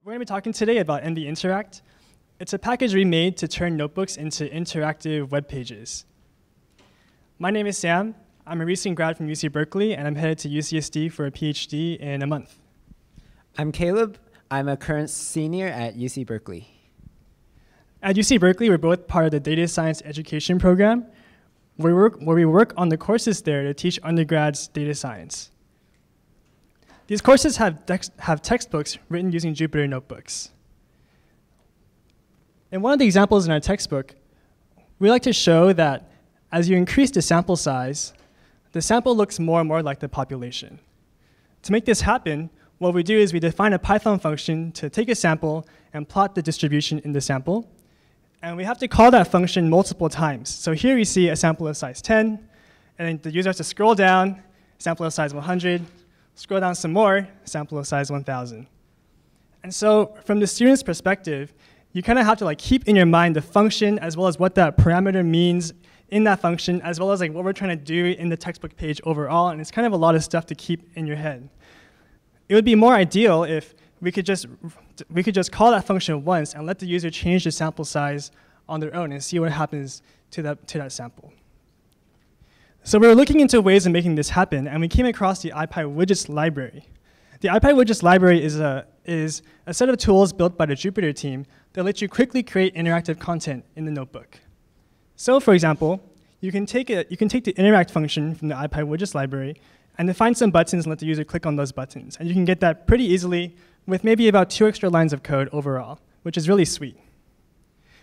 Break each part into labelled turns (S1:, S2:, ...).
S1: We're going to be talking today about Nbinteract. It's a package we made to turn notebooks into interactive web pages. My name is Sam. I'm a recent grad from UC Berkeley, and I'm headed to UCSD for a PhD in a month.
S2: I'm Caleb. I'm a current senior at UC Berkeley.
S1: At UC Berkeley, we're both part of the data science education program, where we work on the courses there to teach undergrads data science. These courses have textbooks written using Jupyter notebooks. In one of the examples in our textbook, we like to show that as you increase the sample size, the sample looks more and more like the population. To make this happen, what we do is we define a Python function to take a sample and plot the distribution in the sample. And we have to call that function multiple times. So here we see a sample of size 10, and then the user has to scroll down, sample of size 100, scroll down some more, sample of size 1,000. And so from the student's perspective, you kind of have to keep in your mind the function as well as what that parameter means in that function, as well as what we're trying to do in the textbook page overall. And it's kind of a lot of stuff to keep in your head. It would be more ideal if we could just call that function once and let the user change the sample size on their own and see what happens to that sample. So we were looking into ways of making this happen, and we came across the widgets library. The widgets library is a set of tools built by the Jupyter team that let you quickly create interactive content in the notebook. So for example, you can take the interact function from the widgets library and define some buttons and let the user click on those buttons. And you can get that pretty easily with maybe about 2 extra lines of code overall, which is really sweet.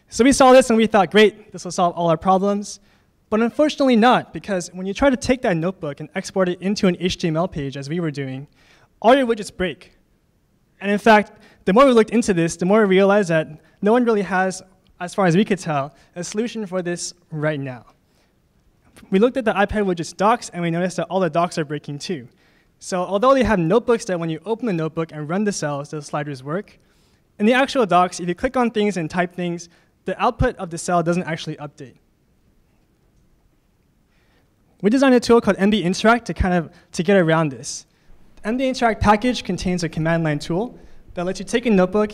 S1: So we saw this and we thought, great, this will solve all our problems. But unfortunately not, because when you try to take that notebook and export it into an HTML page, as we were doing, all your widgets break. And in fact, the more we looked into this, the more we realized that no one really has, as far as we could tell, a solution for this right now. We looked at the widgets docs, and we noticed that all the docs are breaking too. So although they have notebooks that when you open the notebook and run the cells, those sliders work, in the actual docs, if you click on things and type things, the output of the cell doesn't actually update. We designed a tool called Nbinteract to get around this. The Nbinteract package contains a command line tool that lets you take a notebook,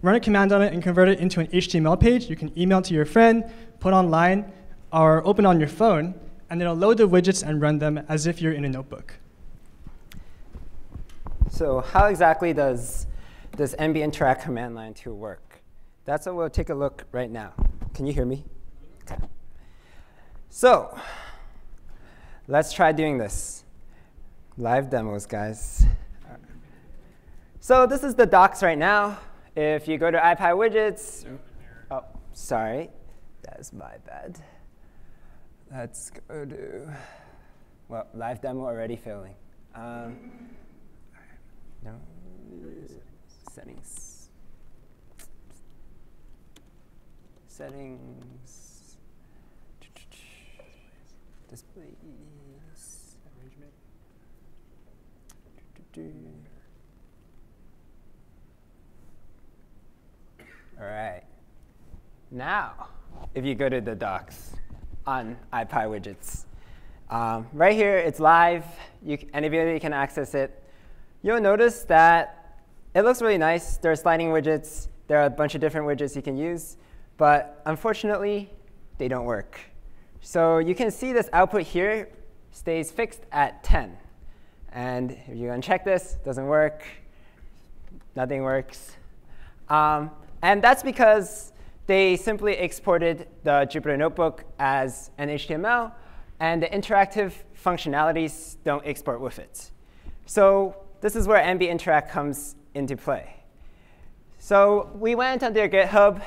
S1: run a command on it, and convert it into an HTML page. You can email to your friend, put online, or open on your phone, and it'll load the widgets and run them as if you're in a notebook.
S2: So how exactly does this Nbinteract command line tool work? That's what we'll take a look right now. Can you hear me? Okay. So let's try doing this. Live demos, guys. So this is the docs right now. If you go to widgets, oh, sorry. That's my bad. Let's go to, well, live demo already failing. No, settings. Settings. Displays. Arrangement. All right. Now, if you go to the docs on widgets, right here it's live. Anybody can access it. You'll notice that it looks really nice. There are sliding widgets. There are a bunch of different widgets you can use. But unfortunately, they don't work. So you can see this output here stays fixed at 10. And if you uncheck this, it doesn't work. Nothing works. And that's because they simply exported the Jupyter notebook as an HTML, and the interactive functionalities don't export with it. So this is where Nbinteract comes into play. So we went on their GitHub,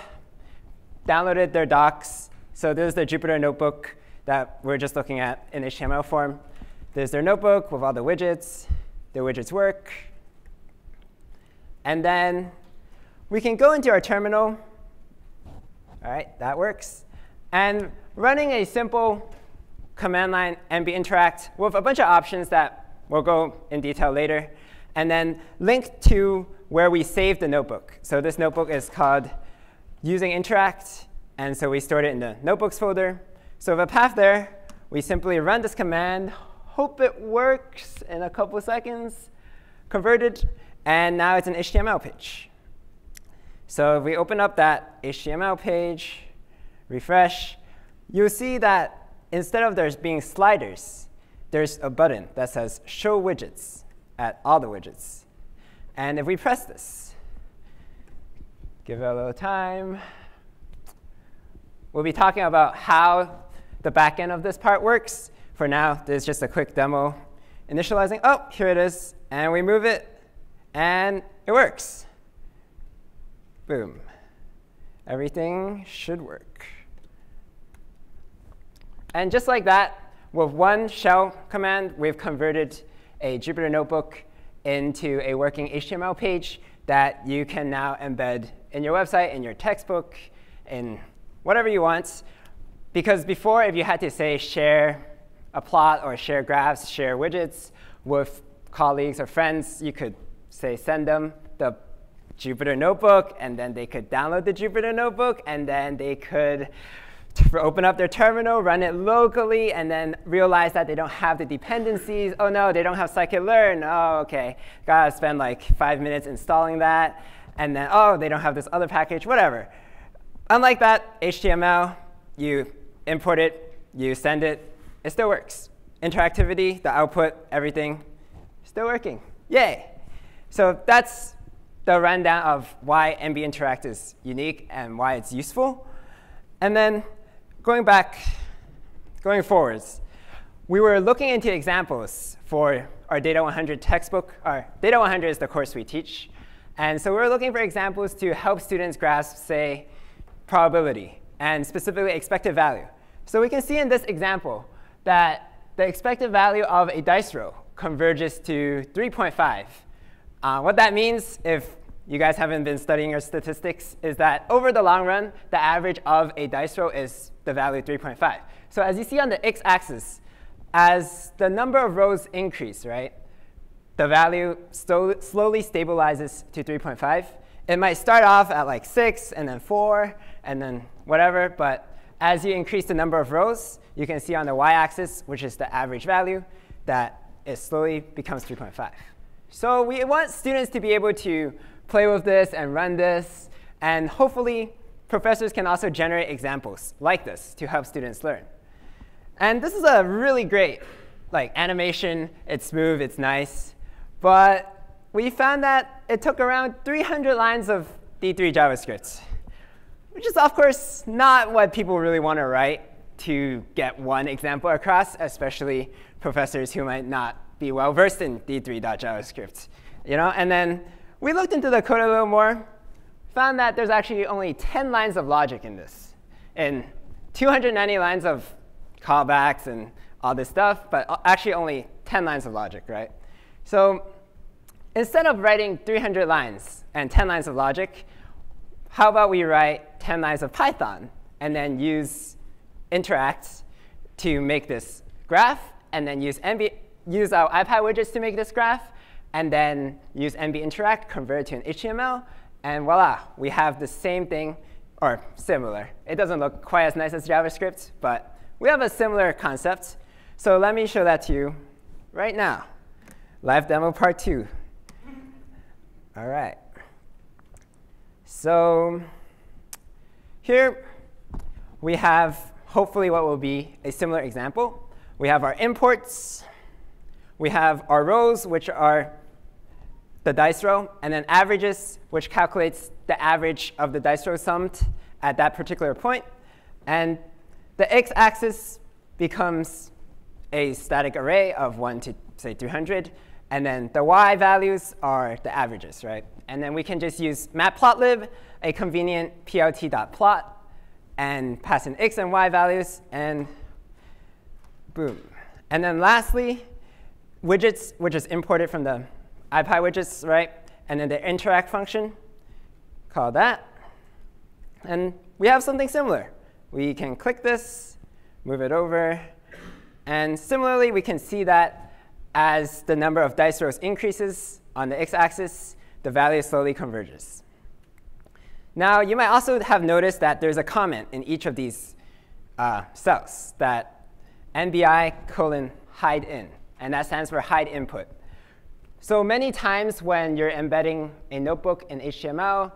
S2: downloaded their docs. So there's the Jupyter notebook that we're just looking at in HTML form. There's their notebook with all the widgets. The widgets work. And then we can go into our terminal. All right, that works. And running a simple command line Nbinteract with a bunch of options that we'll go in detail later, and then link to where we saved the notebook. So this notebook is called using interact. And so we stored it in the notebooks folder. So with a path there, we simply run this command, hope it works in a couple seconds, converted, and now it's an HTML page. So if we open up that HTML page, refresh, you'll see that instead of there being sliders, there's a button that says Show Widgets at all the widgets. And if we press this, give it a little time, we'll be talking about how the backend of this part works. For now, there's just a quick demo. Initializing, oh, here it is. And we move it, and it works. Boom. Everything should work. And just like that, with one shell command, we've converted a Jupyter notebook into a working HTML page that you can now embed in your website, in your textbook, in whatever you want. Because before, if you had to say share a plot or share graphs, share widgets with colleagues or friends, you could say send them the Jupyter notebook, and then they could download the Jupyter notebook, and then they could open up their terminal, run it locally, and then realize that they don't have the dependencies. Oh, no, they don't have scikit-learn. Oh, OK. Got to spend like 5 minutes installing that. And then, oh, they don't have this other package, whatever. Unlike that, HTML, you import it, you send it, it still works. Interactivity, the output, everything, still working. Yay. So that's the rundown of why Nbinteract is unique and why it's useful. And then going forwards, we were looking into examples for our Data 100 textbook. Our Data 100 is the course we teach. And so we were looking for examples to help students grasp, say, probability, and specifically expected value. So we can see in this example that the expected value of a dice roll converges to 3.5. What that means, if you guys haven't been studying your statistics, is that over the long run, the average of a dice roll is the value 3.5. So as you see on the x-axis, as the number of rows increase, right, the value slowly stabilizes to 3.5. It might start off at like 6, and then 4, and then whatever. But as you increase the number of rows, you can see on the y-axis, which is the average value, that it slowly becomes 3.5. So we want students to be able to play with this and run this. And hopefully, professors can also generate examples like this to help students learn. And this is a really great animation. It's smooth. It's nice. But we found that it took around 300 lines of D3 JavaScript, which is, of course, not what people really want to write to get one example across, especially professors who might not be well versed in D3.JavaScript. And then we looked into the code a little more, found that there's actually only 10 lines of logic in this, and 290 lines of callbacks and all this stuff, but actually only 10 lines of logic, right? So instead of writing 300 lines and 10 lines of logic, how about we write 10 lines of Python and then use Interact to make this graph, and then use our iPad widgets to make this graph, and then use Nbinteract, convert it to an HTML, and voila, we have the same thing, or similar. It doesn't look quite as nice as JavaScript, but we have a similar concept. So let me show that to you right now. Live demo part 2. All right. So here we have hopefully what will be a similar example. We have our imports. We have our rows, which are the dice row, and then averages, which calculates the average of the dice row summed at that particular point. And the x-axis becomes a static array of 1 to, say, 300. And then the y values are the averages, right? And then we can just use matplotlib, a convenient plt.plot, and pass in x and y values, and boom. And then lastly, widgets, which is imported from the IPy widgets, right? And then the interact function, call that. And we have something similar. We can click this, move it over. And similarly, we can see that as the number of dice rows increases on the x-axis, the value slowly converges. Now, you might also have noticed that there's a comment in each of these cells that NBI:hide in. And that stands for hide input. So many times when you're embedding a notebook in HTML,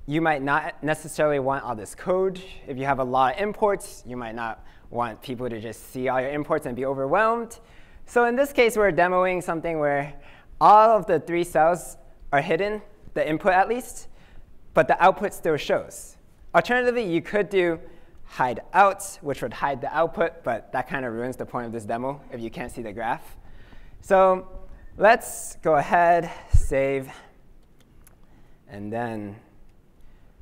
S2: you might not necessarily want all this code. If you have a lot of imports, you might not want people to just see all your imports and be overwhelmed. So in this case, we're demoing something where all of the 3 cells are hidden, the input at least, but the output still shows. Alternatively, you could do hide out, which would hide the output, but that kind of ruins the point of this demo if you can't see the graph. So let's go ahead, save, and then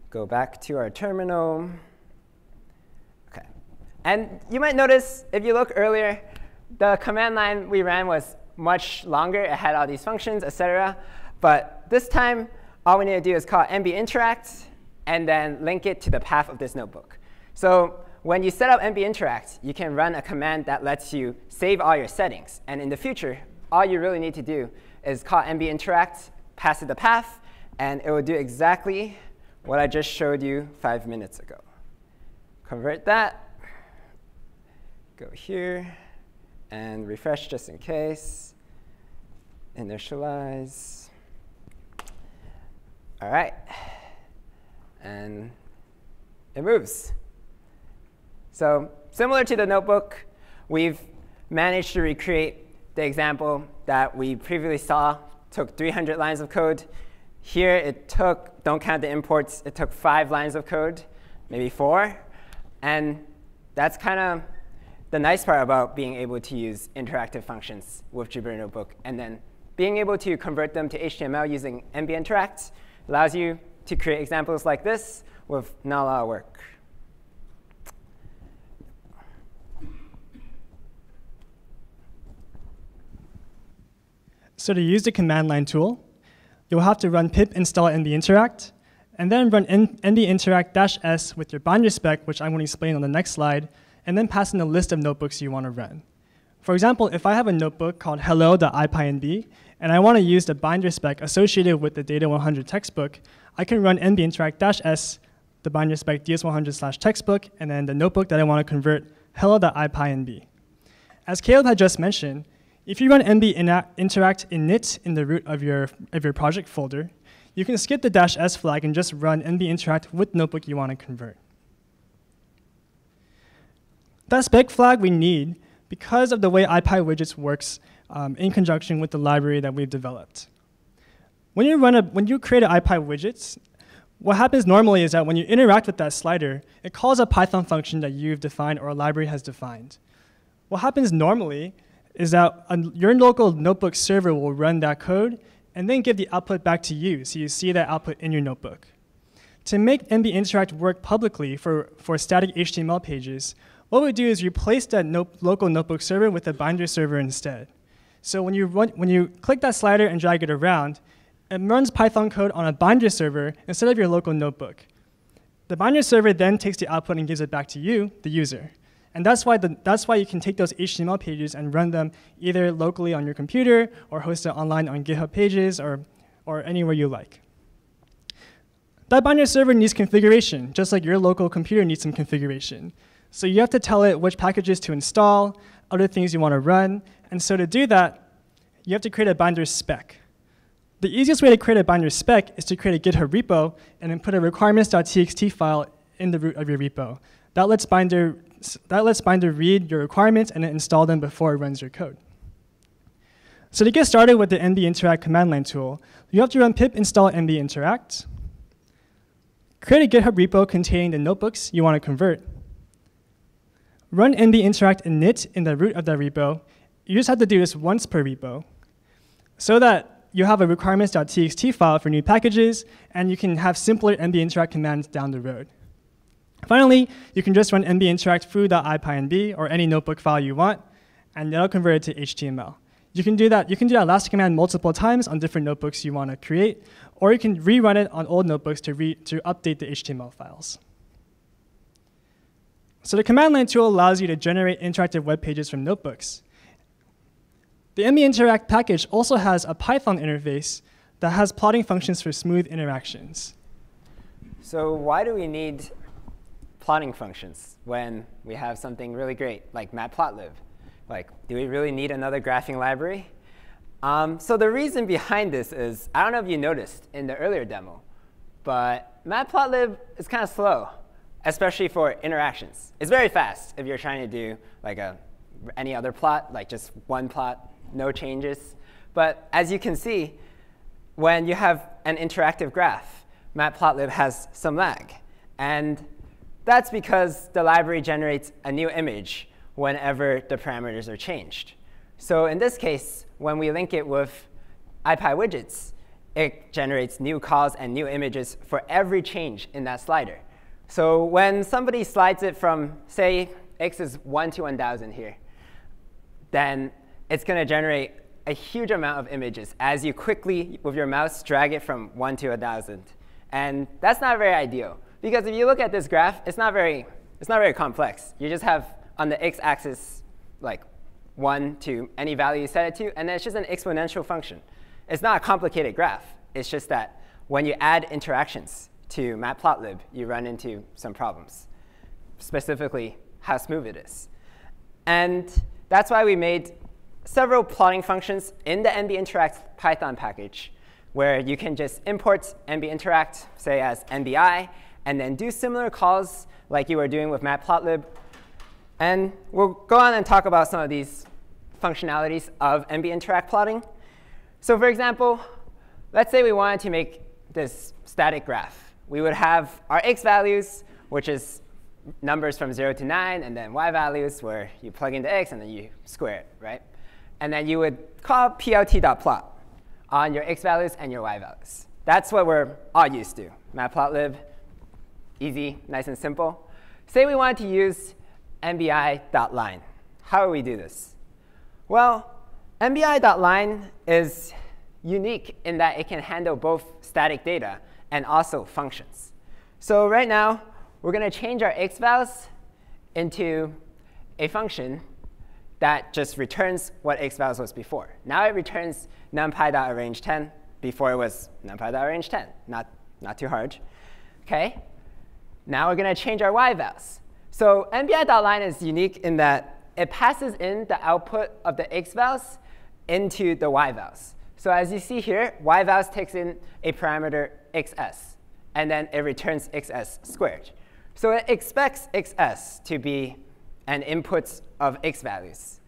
S2: go back to our terminal. OK. And you might notice, if you look earlier, the command line we ran was much longer. It had all these functions, et cetera. But this time, all we need to do is call nbinteract and then link it to the path of this notebook. So when you set up nbinteract, you can run a command that lets you save all your settings. And in the future, all you really need to do is call nbinteract, pass it the path, and it will do exactly what I just showed you 5 minutes ago. Convert that. Go here. And refresh just in case. Initialize. All right. And it moves. So similar to the notebook, we've managed to recreate the example that we previously saw. Took 300 lines of code. Here it took, don't count the imports, it took 5 lines of code, maybe 4. And that's kind of the nice part about being able to use interactive functions with Jupyter Notebook. And then being able to convert them to HTML using Nbinteract allows you to create examples like this with not a lot of work.
S1: So to use the command line tool, you'll have to run pip install nbinteract, and then run nbinteract-s with your binder spec, which I'm going to explain on the next slide, and then pass in a list of notebooks you want to run. For example, if I have a notebook called hello.ipynb, and I want to use the binder spec associated with the Data 100 textbook, I can run nbinteract-s, the binder spec ds100/textbook, and then the notebook that I want to convert, hello.ipynb. As Caleb had just mentioned, if you run nbinteract init in the root of your project folder, you can skip the -s flag and just run nbinteract with notebook you want to convert. That spec flag we need because of the way ipywidgets works in conjunction with the library that we've developed. When you create an ipywidgets, what happens normally is that when you interact with that slider, it calls a Python function that you've defined or a library has defined. What happens normally is that your local notebook server will run that code and then give the output back to you, so you see that output in your notebook. To make nbinteract work publicly for static HTML pages, what we do is replace that local notebook server with a binder server instead. So when you click that slider and drag it around, it runs Python code on a binder server instead of your local notebook. The binder server then takes the output and gives it back to you, the user. And that's why you can take those HTML pages and run them either locally on your computer or host it online on GitHub pages or anywhere you like. That binder server needs configuration, just like your local computer needs some configuration. So you have to tell it which packages to install, other things you want to run. And so to do that, you have to create a binder spec. The easiest way to create a binder spec is to create a GitHub repo and then put a requirements.txt file in the root of your repo. That lets Binder read your requirements and then install them before it runs your code. So to get started with the nbinteract command line tool, you have to run pip install nbinteract, create a GitHub repo containing the notebooks you want to convert, run nbinteract init in the root of that repo. You just have to do this once per repo so that you have a requirements.txt file for new packages, and you can have simpler nbinteract commands down the road. Finally, you can just run nbinteract foo.ipynb or any notebook file you want, and that'll convert it to HTML. You can do that last command multiple times on different notebooks you want to create, or you can rerun it on old notebooks to update the HTML files. So the command line tool allows you to generate interactive web pages from notebooks. The nbinteract package also has a Python interface that has plotting functions for smooth interactions.
S2: So why do we need plotting functions when we have something really great like matplotlib? Like, do we really need another graphing library? So the reason behind this is, I don't know if you noticed in the earlier demo, but matplotlib is kind of slow, especially for interactions. It's very fast if you're trying to do like any other plot, like just one plot, no changes. But as you can see, when you have an interactive graph, matplotlib has some lag. And that's because the library generates a new image whenever the parameters are changed. So in this case, when we link it with IPyWidgets, it generates new calls and new images for every change in that slider. So when somebody slides it from, say, x is 1 to 1,000 here, then it's going to generate a huge amount of images as you quickly, with your mouse, drag it from 1 to 1,000. And that's not very ideal. Because if you look at this graph, it's not very complex. You just have, on the x-axis, like 1 to any value you set it to, and then it's just an exponential function. It's not a complicated graph. It's just that when you add interactions to matplotlib, you run into some problems, specifically how smooth it is. And that's why we made several plotting functions in the Nbinteract Python package, where you can just import Nbinteract, say as nbi, and then do similar calls like you were doing with matplotlib. And we'll go on and talk about some of these functionalities of Nbinteract plotting. So for example, let's say we wanted to make this static graph. We would have our x values, which is numbers from 0 to 9, and then y values, where you plug in the x and then you square it, right? And then you would call plt.plot on your x values and your y values. That's what we're all used to. Matplotlib, easy, nice and simple. Say we wanted to use nbi.line. How do we do this? Well, nbi.line is unique in that it can handle both static data and also functions. So right now, we're going to change our x values into a function that just returns what x values was before. Now it returns numpy.arrange10. Before it was numpy.arrange10. Not too hard. OK? Now we're going to change our y values. So nbi.line is unique in that it passes in the output of the x values into the y values. So as you see here, y values takes in a parameter xs, and then it returns xs squared. So it expects xs to be an input of x values.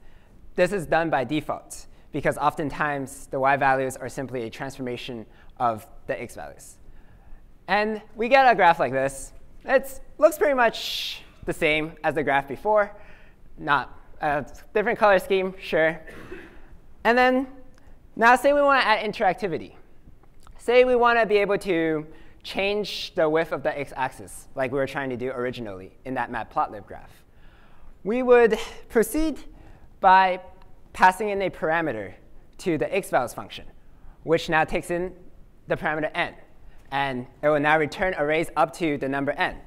S2: This is done by default, because oftentimes the y values are simply a transformation of the x values. And we get a graph like this. It looks pretty much the same as the graph before. Not a different color scheme, sure. And then now say we want to add interactivity. Say we want to be able to change the width of the x-axis, like we were trying to do originally in that matplotlib graph. We would proceed by passing in a parameter to the xvalues function, which now takes in the parameter n. And it will now return arrays up to the number n.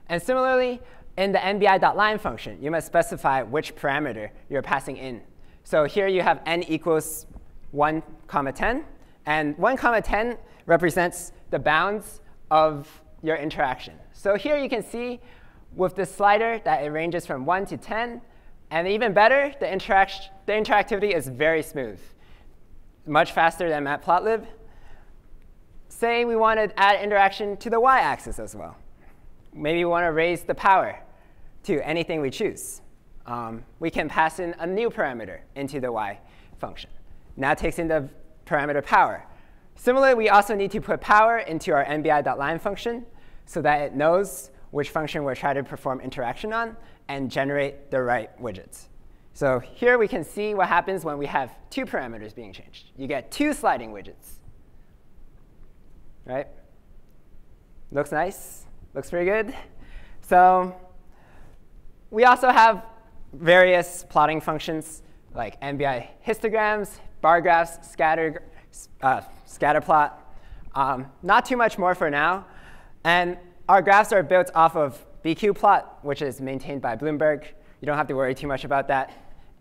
S2: And similarly, in the nbi.line function, you must specify which parameter you're passing in. So here you have n equals 1, 10. And 1, 10 represents the bounds of your interaction. So here you can see with this slider that it ranges from 1 to 10. And even better, the interactivity is very smooth, much faster than matplotlib. Say we want to add interaction to the y-axis as well. Maybe we want to raise the power to anything we choose. We can pass in a new parameter into the y function. Now it takes in the parameter power. Similarly, we also need to put power into our nbi.line function so that it knows which function we're trying to perform interaction on and generate the right widgets. So here we can see what happens when we have two parameters being changed. You get two sliding widgets. Right? Looks nice. Looks pretty good. So we also have various plotting functions like nbi histograms, bar graphs, scatter plot. Not too much more for now. And our graphs are built off of BQPlot, which is maintained by Bloomberg. You don't have to worry too much about that.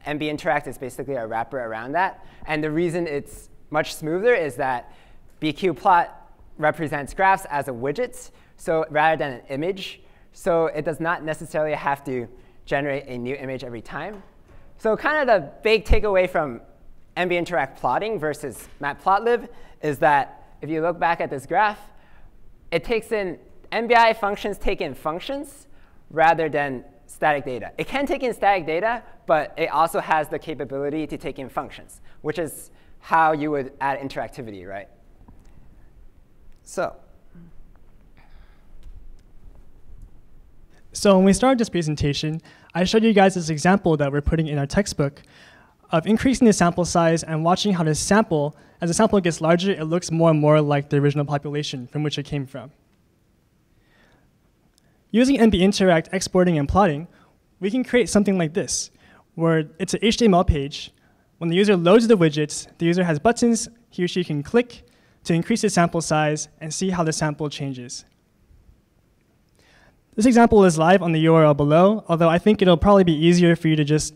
S2: Nbinteract is basically a wrapper around that. And the reason it's much smoother is that BQPlot represents graphs as a widget, so rather than an image. So it does not necessarily have to generate a new image every time. So kind of the big takeaway from Nbinteract plotting versus matplotlib is that if you look back at this graph, it takes in NBI functions take in functions rather than static data. It can take in static data, but it also has the capability to take in functions, which is how you would add interactivity, right? So
S1: when we started this presentation, I showed you guys this example that we're putting in our textbook of increasing the sample size and watching how this sample, as the sample gets larger, it looks more and more like the original population from which it came from. Using Nbinteract exporting and plotting, we can create something like this, where it's an HTML page. When the user loads the widgets, the user has buttons he or she can click to increase the sample size and see how the sample changes. This example is live on the URL below, although I think it'll probably be easier for you to just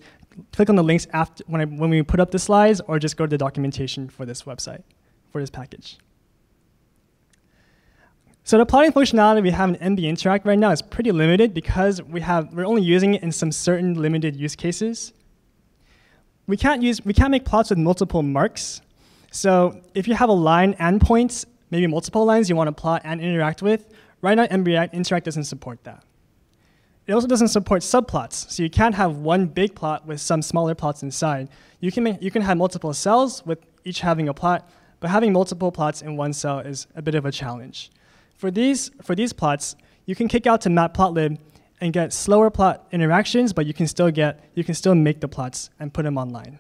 S1: click on the links after when we put up the slides, or just go to the documentation for this website, for this package. So the plotting functionality we have in Nbinteract right now is pretty limited because we're only using it in some certain limited use cases. We can't make plots with multiple marks. So if you have a line and points, maybe multiple lines you want to plot and interact with, right now Nbinteract doesn't support that. It also doesn't support subplots, so you can't have one big plot with some smaller plots inside. You can have multiple cells with each having a plot, but having multiple plots in one cell is a bit of a challenge. For these plots, you can kick out to matplotlib and get slower plot interactions, but you can still make the plots and put them online.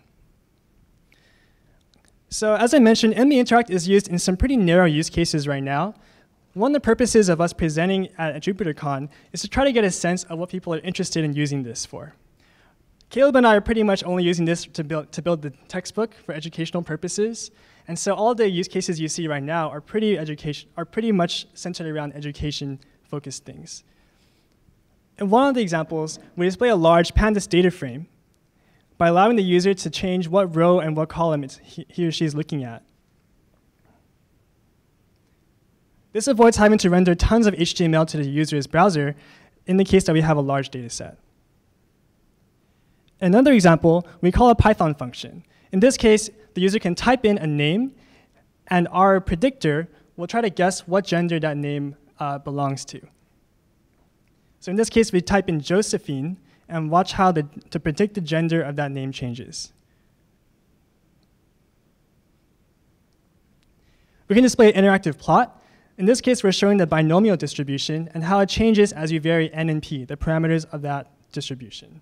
S1: So as I mentioned, Nbinteract is used in some pretty narrow use cases right now. One of the purposes of us presenting at JupyterCon is to try to get a sense of what people are interested in using this for. Caleb and I are pretty much only using this to build the textbook for educational purposes. And so all the use cases you see right now are pretty much centered around education-focused things. In one of the examples, we display a large pandas data frame by allowing the user to change what row and what column he or she is looking at. This avoids having to render tons of HTML to the user's browser in the case that we have a large data set. In another example, we call a Python function. In this case, the user can type in a name, and our predictor will try to guess what gender that name belongs to. So in this case, we type in Josephine, and watch how to predict the gender of that name changes. We can display an interactive plot. In this case, we're showing the binomial distribution and how it changes as you vary n and p, the parameters of that distribution.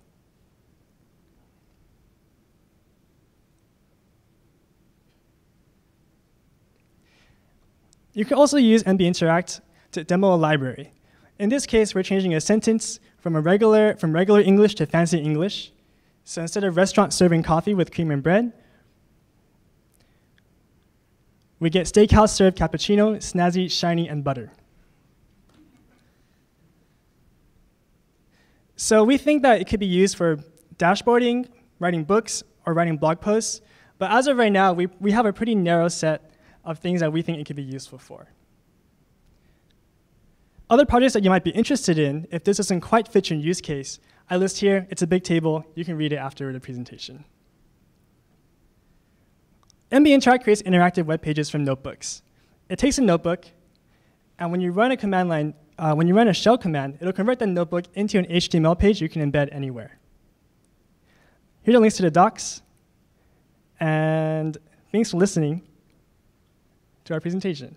S1: You can also use Nbinteract to demo a library. In this case, we're changing a sentence from regular English to fancy English. So instead of restaurant serving coffee with cream and bread, we get steakhouse served cappuccino, snazzy, shiny, and butter. So we think that it could be used for dashboarding, writing books, or writing blog posts. But as of right now, we have a pretty narrow set of things that we think it could be useful for. Other projects that you might be interested in, if this doesn't quite fit your use case, I list here. It's a big table. You can read it after the presentation. Nbinteract creates interactive web pages from notebooks. It takes a notebook, and when you run a command line, when you run a shell command, it'll convert the notebook into an HTML page you can embed anywhere. Here are the links to the docs, and thanks for listening to our presentation.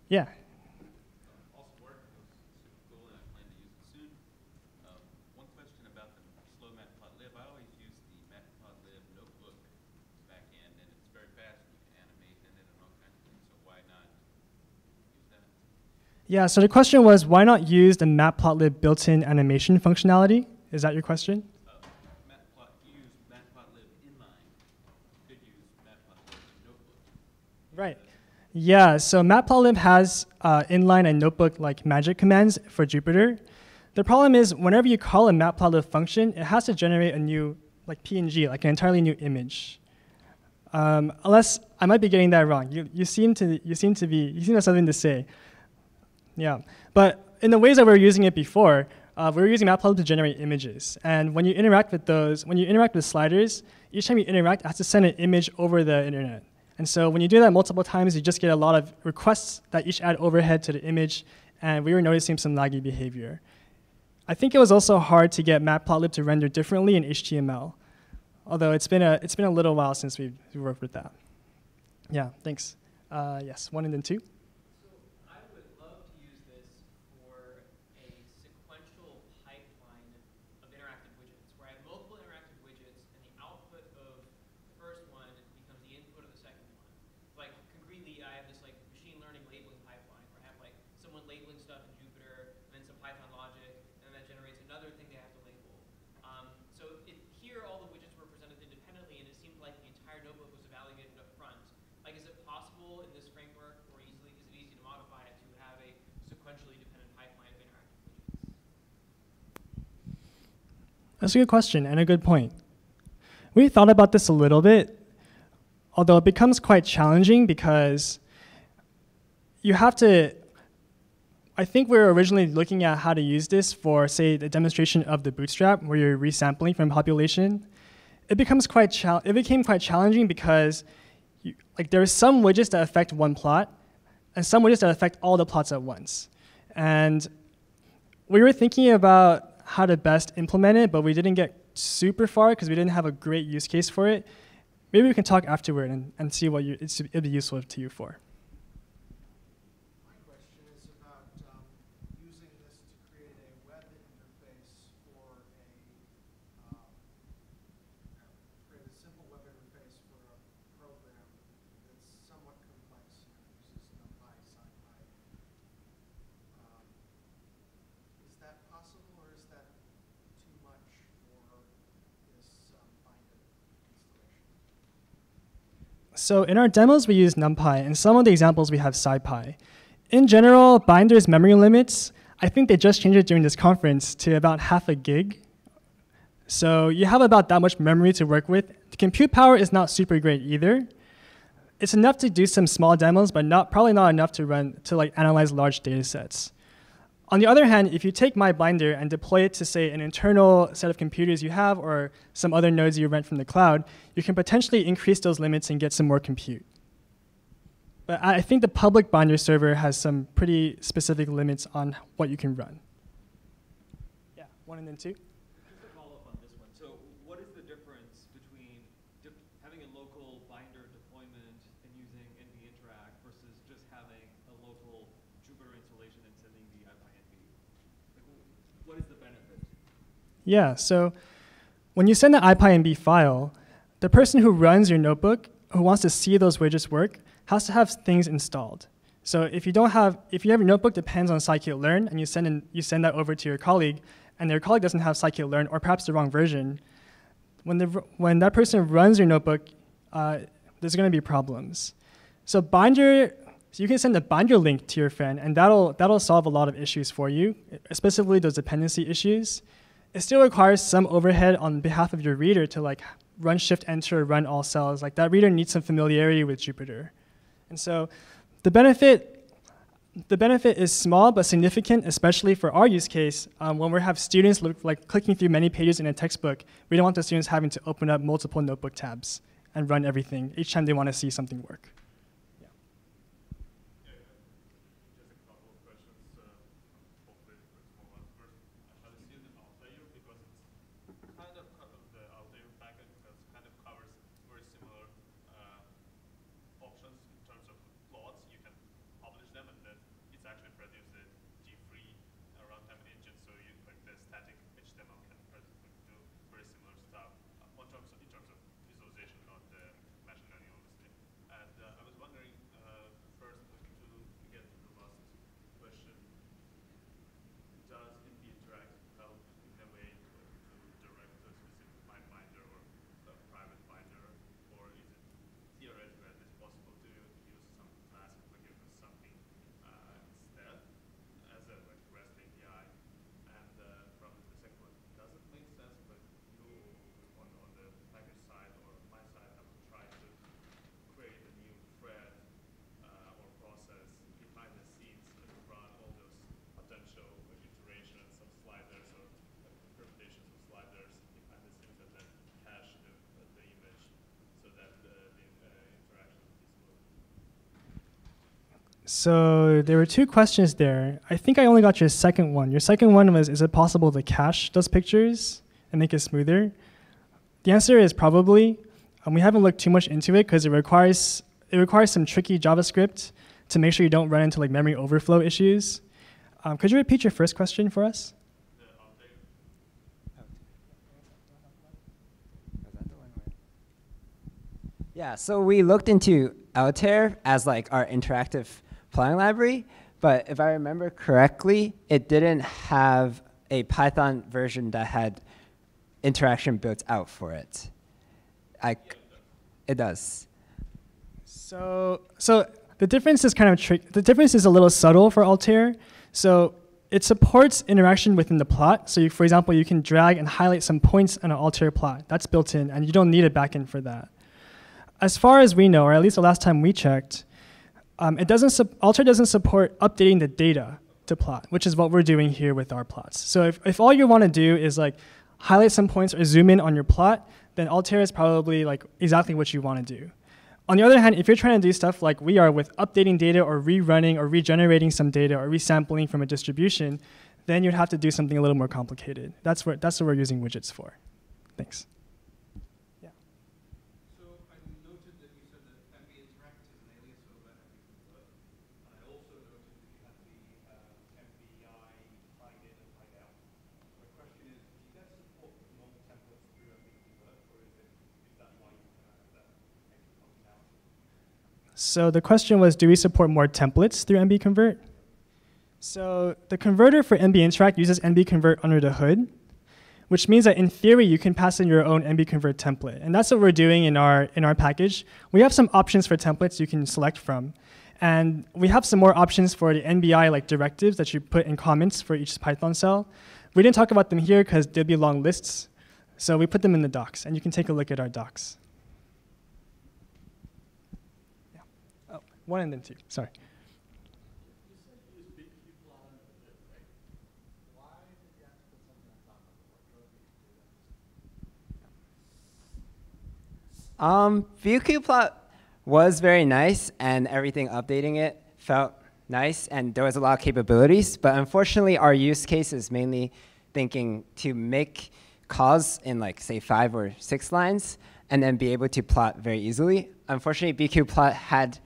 S1: Yeah. Yeah, so the question was, why not use the matplotlib built-in animation functionality? Is that your question?
S3: Use matplotlib inline. Could use matplotlib notebook.
S1: Right. Yeah, so matplotlib has inline and notebook-like magic commands for Jupyter. The problem is, whenever you call a matplotlib function, it has to generate a new PNG, like an entirely new image. Unless I might be getting that wrong. You seem to have something to say. Yeah, but in the ways that we were using it before, we were using matplotlib to generate images. And when you interact with those, when you interact with sliders, each time you interact, it has to send an image over the internet. And so when you do that multiple times, you just get a lot of requests that each add overhead to the image, and we were noticing some laggy behavior. I think it was also hard to get matplotlib to render differently in HTML, although it's been a little while since we've worked with that. Yeah, thanks. Yes, 1 and then 2.
S4: I would love to use this for a sequential pipeline of interactive widgets, where I have multiple interactive widgets, and the output of the first one becomes the input of the second one. Like, concretely, I have this like machine learning labeling pipeline, where I have like someone labeling stuff in Jupyter, and then some Python logic, and that generates another thing they have to label. So here, all the widgets were presented independently, and it seemed like the entire notebook was evaluated up front. Like, is it possible in this framework, or is it easy to modify it to have a sequentially dependent pipeline of interactive widgets?
S1: That's a good question and a good point. We thought about this a little bit, although it becomes quite challenging because you have to, I think we were originally looking at how to use this for, say, the demonstration of the bootstrap, where you're resampling from population. It became quite challenging because there are some widgets that affect one plot, and some widgets that affect all the plots at once. And we were thinking about how to best implement it, but we didn't get super far because we didn't have a great use case for it. Maybe we can talk afterward and see what it'd be useful to you for.
S5: My question is about using this to create a web interface for create a simple web interface for a program that's somewhat complex and uses NumPy, SciPy. Is that possible, or is that too much for this binder installation?
S1: So in our demos, we use NumPy. In some of the examples, we have SciPy. In general, binders memory limits, I think they just changed it during this conference to about ½ gig. So you have about that much memory to work with. The compute power is not super great either. It's enough to do some small demos, but probably not enough to analyze large data sets. On the other hand, if you take my binder and deploy it to, say, an internal set of computers you have or some other nodes you rent from the cloud, you can potentially increase those limits and get some more compute. But I think the public binder server has some pretty specific limits on what you can run. Yeah, 1 and then 2.
S3: Just to follow up on this one. So what is the difference between having a local binder deployment and using Nbinteract versus just having a local Jupyter installation and sending the IPyNB? What is the benefit?
S1: Yeah, so when you send the IPyNB file, the person who runs your notebook, who wants to see those widgets work, has to have things installed. So if you have your notebook depends on scikit-learn, and you send that over to your colleague, and their colleague doesn't have scikit-learn, or perhaps the wrong version, when that person runs your notebook, there's going to be problems. So you can send a binder link to your friend, and that'll solve a lot of issues for you, specifically those dependency issues. It still requires some overhead on behalf of your reader to run shift-enter, run all cells. That reader needs some familiarity with Jupyter. And so the benefit is small but significant, especially for our use case. When we have students clicking through many pages in a textbook, we don't want the students having to open up multiple notebook tabs and run everything each time they want to see something work. So there were two questions there. I think I only got your second one. Your second one was, is it possible to cache those pictures and make it smoother? The answer is probably. We haven't looked too much into it because it requires some tricky JavaScript to make sure you don't run into like memory overflow issues. Could you repeat your first question for us?
S2: Yeah, so we looked into Altair as like our interactive plotting library, but if I remember correctly, it didn't have a Python version that had interaction built out for it. It does.
S1: So the difference is kind of the difference is a little subtle for Altair. So it supports interaction within the plot. So for example, you can drag and highlight some points on an Altair plot. That's built in, and you don't need a backend for that. As far as we know, or at least the last time we checked, Altair doesn't support updating the data to plot, which is what we're doing here with our plots. So if all you want to do is like highlight some points or zoom in on your plot, then Altair is probably like exactly what you want to do. On the other hand, if you're trying to do stuff like we are with updating data or rerunning or regenerating some data or resampling from a distribution, then you'd have to do something a little more complicated. That's what we're using widgets for. Thanks.
S5: So I noted that you said that Nbinteract is an alias of nbconvert, and I also noted that you had the MBI find in and find out. So my question is, do you guys support normal templates through nbconvert, or is that why you have that extra functionality?
S1: So the question was, do we support more templates through nbconvert? So the converter for nbinteract uses nbconvert under the hood, which means that in theory, you can pass in your own nbconvert template. And that's what we're doing in our package. We have some options for templates you can select from. And we have some more options for the NBI like directives that you put in comments for each Python cell. We didn't talk about them here because they'd be long lists. So we put them in the docs, and you can take a look at our docs. Yeah. Oh, one and then two, sorry.
S5: You said you use BQPlot under the hood, right? Why did you have to put something on top of it? What drove you to do that?
S2: BQPlot was very nice, and everything updating it felt nice, and there was a lot of capabilities. But unfortunately, our use case is mainly thinking to make calls in like, say, 5 or 6 lines, and then be able to plot very easily. Unfortunately, BQPlot had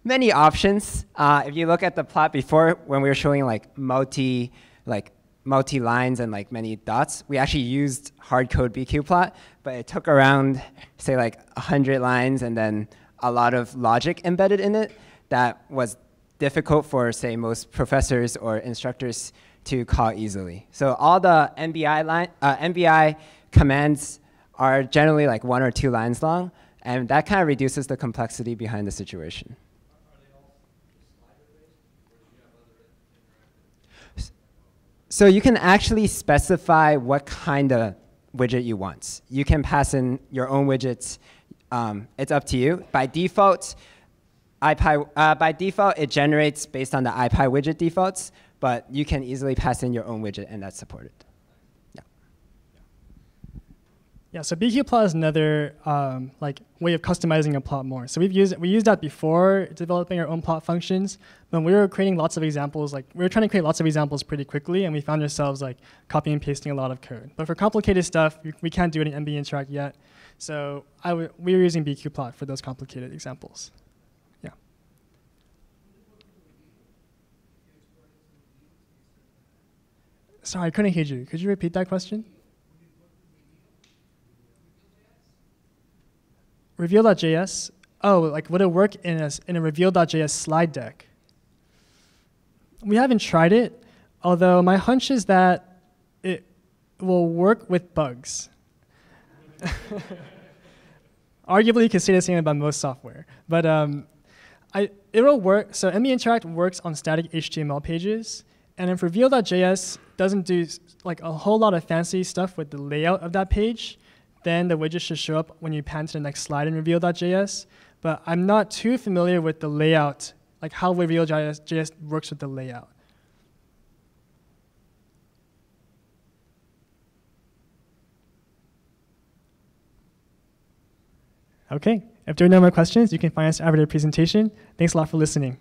S2: many options. If you look at the plot before, when we were showing like multi lines and like many dots, we actually used hard code BQPlot, but it took around, say, like 100 lines and then a lot of logic embedded in it that was difficult for, say, most professors or instructors to call easily. So all the NBI commands are generally like 1 or 2 lines long, and that kind of reduces the complexity behind the situation. So you can actually specify what kind of widget you want. You can pass in your own widgets. It's up to you. By default, it generates based on the IPy widget defaults, but you can easily pass in your own widget, and that's supported.
S1: Yeah, so BQPlot is another like way of customizing a plot more. So we used that before developing our own plot functions. When we were creating lots of examples, like we were trying to create lots of examples pretty quickly, and we found ourselves like copying and pasting a lot of code. But for complicated stuff, we can't do it in Nbinteract yet. So we were using BQPlot for those complicated examples. Yeah. Sorry, I couldn't hear you. Could you repeat that question? Reveal.js? Oh, like would it work in a reveal.js slide deck? We haven't tried it, although my hunch is that it will work with bugs. Arguably, you could say the same about most software. But it will work. So Nbinteract works on static HTML pages. And if reveal.js doesn't do like a whole lot of fancy stuff with the layout of that page, then the widget should show up when you pan to the next slide in reveal.js. But I'm not too familiar with the layout, like how reveal.js works with the layout. OK, if there are no more questions, you can find us after the presentation. Thanks a lot for listening.